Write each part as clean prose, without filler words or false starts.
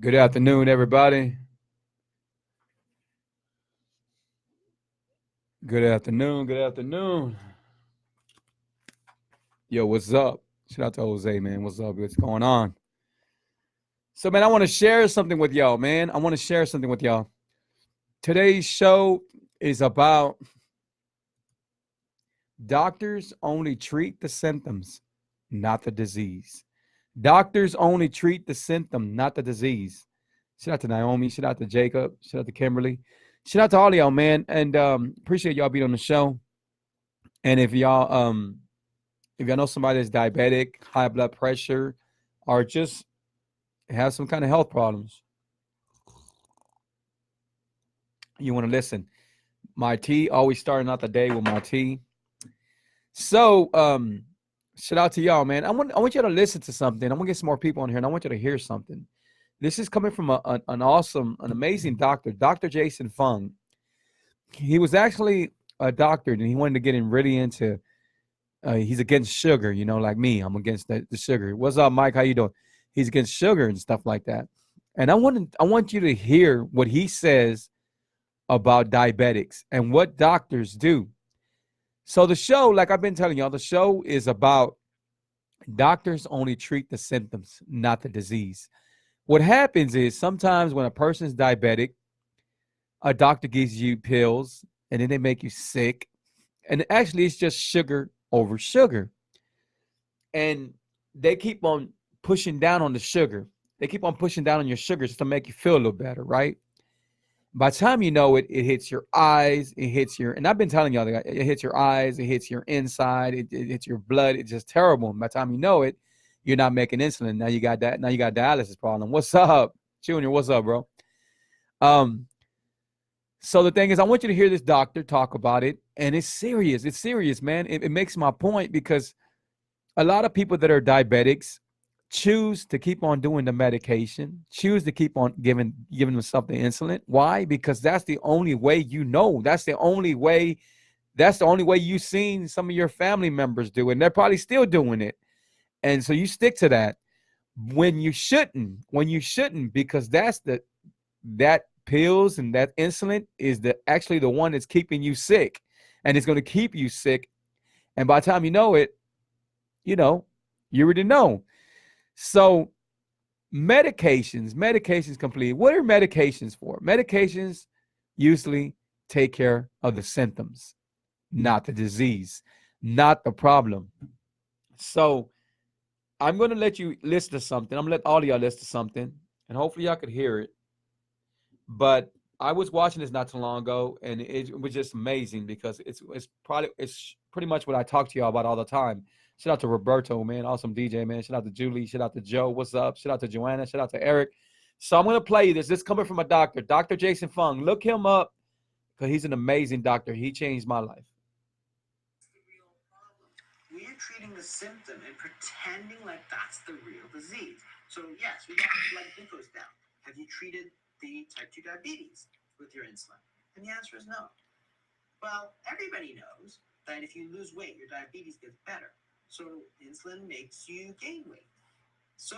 Good afternoon, everybody. Good afternoon. Good afternoon. Yo, what's up? Shout out to Jose, man. What's up? What's going on? So, man, I want to share something with y'all, man. I want to share something with y'all. Today's show is about doctors only treat the symptoms, not the disease. Doctors only treat the symptom, not the disease. Shout out to Naomi. Shout out to Jacob. Shout out to Kimberly. Shout out to all of y'all, man. And appreciate y'all being on the show. And if y'all know somebody that's diabetic, high blood pressure, or just have some kind of health problems, you want to listen. My tea, always starting out the day with my tea. So, shout out to y'all, man. I want you to listen to something. I want to get some more people on here, and I want you to hear something. This is coming from an amazing doctor, Dr. Jason Fung. He was actually a doctor, and he wanted to get in really into. He's against sugar, like me. I'm against the sugar. What's up, Mike? How you doing? He's against sugar and stuff like that. And I want you to hear what he says about diabetics and what doctors do. So the show, like I've been telling y'all, the show is about doctors only treat the symptoms, not the disease. What happens is sometimes when a person's diabetic, a doctor gives you pills and then they make you sick. And actually, it's just sugar over sugar. And they keep on pushing down on the sugar. They keep on pushing down on your sugar just to make you feel a little better, right? By the time you know it, it hits your eyes, it hits your, and I've been telling y'all that it hits your eyes, it hits your inside, it hits your blood. It's just terrible. And by the time you know it, you're not making insulin. Now you got that. Now you got dialysis problem. What's up, Junior? What's up, bro? Um, so the thing is, I want you to hear this doctor talk about it, and it's serious. It's serious, man. It makes my point because a lot of people that are diabetics choose to keep on doing the medication, choose to keep on giving themselves the insulin. Why? Because that's the only way you know. That's the only way. That's the only way you've seen some of your family members do it, and they're probably still doing it. And so you stick to that when you shouldn't, because that pills and that insulin is actually the one that's keeping you sick, and it's going to keep you sick. And by the time you know it, you know, you already know. So medications complete. What are medications for? Medications usually take care of the symptoms, not the disease, not the problem. So I'm going to let you listen to something. I'm going to let all of y'all listen to something, and hopefully y'all could hear it. But I was watching this not too long ago, and it was just amazing because it's pretty much what I talk to y'all about all the time. Shout out to Roberto, man, awesome DJ, man. Shout out to Julie. Shout out to Joe. What's up? Shout out to Joanna. Shout out to Eric. So I'm gonna play this. This is coming from a doctor, Dr. Jason Fung. Look him up because he's an amazing doctor. He changed my life. We are treating the symptom and pretending like that's the real disease. So yes, we got blood glucose down. Have you treated the type 2 diabetes with your insulin? And the answer is no. Well, everybody knows that if you lose weight, your diabetes gets better. So insulin makes you gain weight. So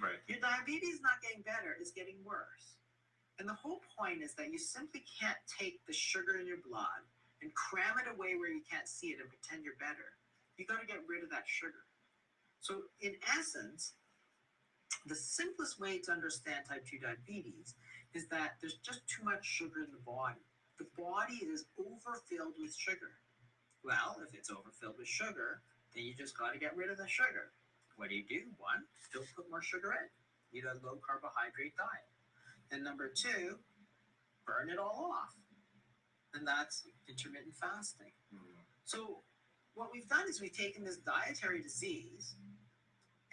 right. Your diabetes is not getting better, it's getting worse. And the whole point is that you simply can't take the sugar in your blood and cram it away where you can't see it and pretend you're better. You got to get rid of that sugar. So in essence, the simplest way to understand type 2 diabetes is that there's just too much sugar in the body. The body is overfilled with sugar. Well, if it's overfilled with sugar, then you just got to get rid of the sugar. What do? One, don't put more sugar in. Eat a low carbohydrate diet. And number two, burn it all off. And that's intermittent fasting. So what we've done is we've taken this dietary disease,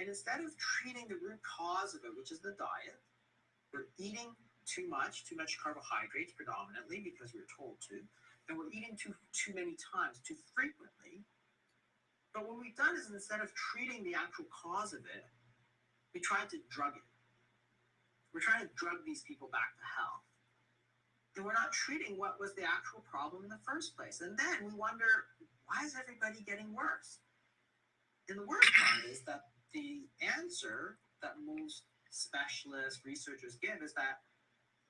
and instead of treating the root cause of it, which is the diet, we're eating too much carbohydrates predominantly because we're told to, and we're eating too many times, too frequently. But what we've done is instead of treating the actual cause of it, we tried to drug it. We're trying to drug these people back to health. And we're not treating what was the actual problem in the first place. And then we wonder, why is everybody getting worse? And the worst part is that the answer that most specialists, researchers give is that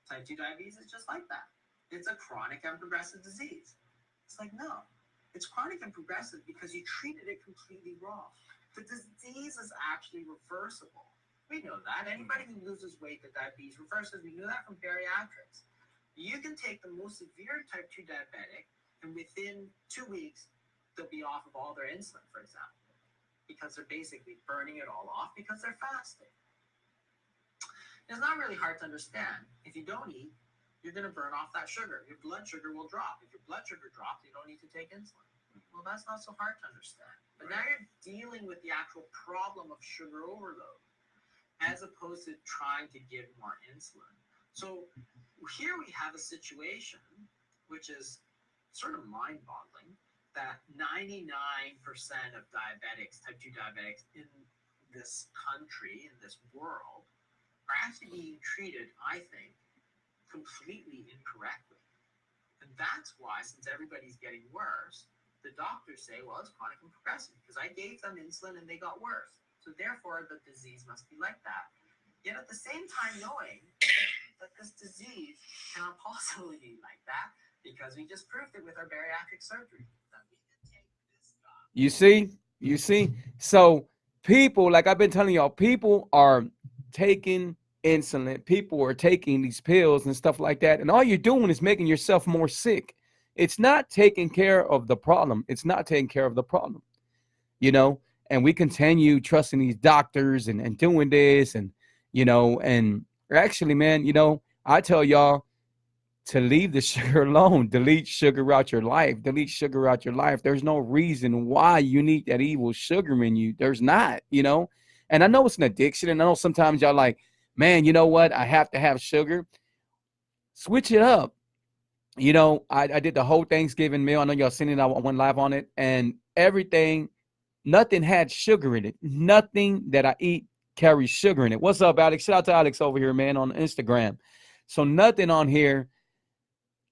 type 2 diabetes is just like that. It's a chronic and progressive disease. It's like, no, it's chronic and progressive because you treated it completely wrong. The disease is actually reversible. We know that. Anybody who loses weight with diabetes reverses. We know that from bariatrics. You can take the most severe type 2 diabetic, and within 2 weeks, they'll be off of all their insulin, for example, because they're basically burning it all off because they're fasting. It's not really hard to understand. If you don't eat, you're going to burn off that sugar. Your blood sugar will drop. If your blood sugar drops, you don't need to take insulin. Well, that's not so hard to understand. But now you're dealing with the actual problem of sugar overload as opposed to trying to give more insulin. So here we have a situation which is sort of mind-boggling, that 99% of diabetics, type 2 diabetics in this country, in this world, are actually being treated, I think, completely incorrectly. And that's why, since everybody's getting worse, the doctors say, well, it's chronic and progressive because I gave them insulin and they got worse. So therefore, the disease must be like that. Yet at the same time knowing that this disease cannot possibly be like that because we just proved it with our bariatric surgery. That we can take this guy. You see? So people, like I've been telling y'all, people are taking insulin. People are taking these pills and stuff like that. And all you're doing is making yourself more sick. It's not taking care of the problem. It's not taking care of the problem, you know? And we continue trusting these doctors and doing this and, you know, and actually, man, you know, I tell y'all to leave the sugar alone. Delete sugar out your life. Delete sugar out your life. There's no reason why you need that evil sugar in you. There's not, you know? And I know it's an addiction. And I know sometimes y'all like, man, you know what? I have to have sugar. Switch it up. You know, I did the whole Thanksgiving meal. I know y'all seen it. I went live on it. And everything, nothing had sugar in it. Nothing that I eat carries sugar in it. What's up, Alex? Shout out to Alex over here, man, on Instagram. So nothing on here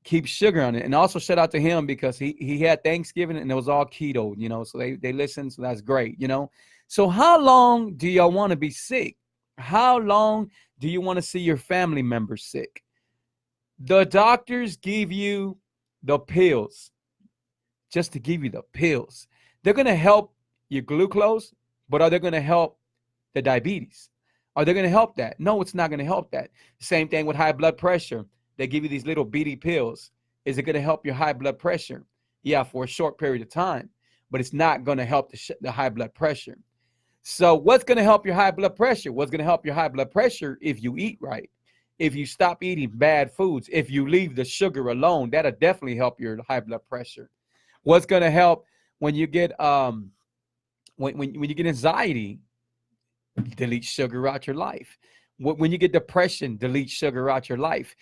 keeps sugar on it. And also shout out to him because he had Thanksgiving and it was all keto, you know, so they listened. So that's great, you know. So how long do y'all want to be sick? How long do you want to see your family members sick? The doctors give you the pills just to give you the pills. They're going to help your glucose, but are they going to help the diabetes? Are they going to help that? No, it's not going to help that. Same thing with high blood pressure. They give you these little BD pills. Is it going to help your high blood pressure? Yeah, for a short period of time, but it's not going to help the high blood pressure. So what's going to help your high blood pressure? What's going to help your high blood pressure if you eat right? If you stop eating bad foods, if you leave the sugar alone, that'll definitely help your high blood pressure. What's going to help when you get when you get anxiety? Delete sugar out your life. When you get depression, delete sugar out your life.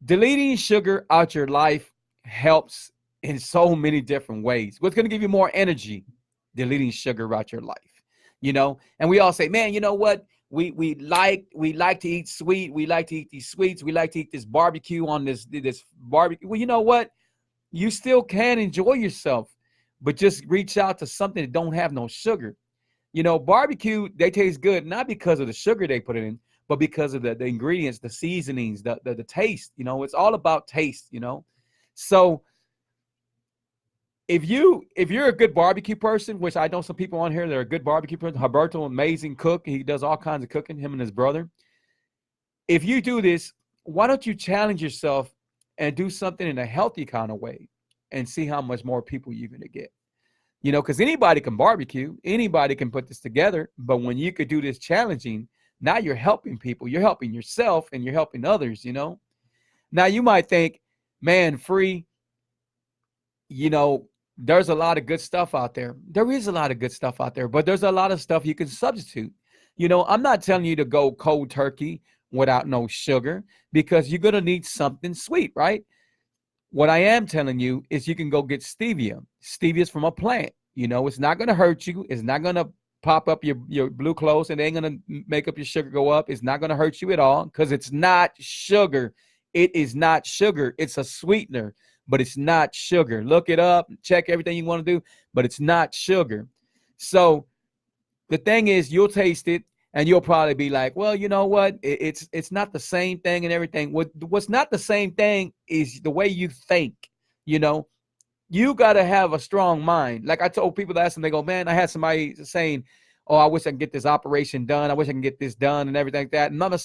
Deleting sugar out your life helps in so many different ways. What's going to give you more energy? Deleting sugar out your life. You know, and we all say, man, you know what? We like to eat sweet. We like to eat these sweets. We like to eat this barbecue on this barbecue. Well, you know what? You still can enjoy yourself, but just reach out to something that don't have no sugar. You know, barbecue, they taste good, not because of the sugar they put it in, but because of the ingredients, the seasonings, the taste. You know, it's all about taste, you know. So if you're a good barbecue person, which I know some people on here that are a good barbecue person, Roberto, amazing cook. He does all kinds of cooking, him and his brother. If you do this, why don't you challenge yourself and do something in a healthy kind of way and see how much more people you're going to get? You know, because anybody can barbecue, anybody can put this together. But when you could do this challenging, now you're helping people, you're helping yourself, and you're helping others, you know. Now you might think, man, Free, you know, there's a lot of good stuff out there. There is a lot of good stuff out there, but there's a lot of stuff you can substitute. You know, I'm not telling you to go cold turkey without no sugar because you're going to need something sweet, right? What I am telling you is you can go get stevia. Stevia is from a plant. You know, it's not going to hurt you. It's not going to pop up your glucose and it ain't going to make up your sugar go up. It's not going to hurt you at all because it's not sugar. It is not sugar. It's a sweetener, but it's not sugar. Look it up, check everything you want to do, but it's not sugar. So the thing is, you'll taste it And you'll probably be like, well, you know what? It's not the same thing and everything. What's not the same thing is the way you think, you know. You got to have a strong mind. Like I told people that ask them, they go, man, I had somebody saying, oh, I wish I could get this operation done. I wish I can get this done and everything like that. And I'm not saying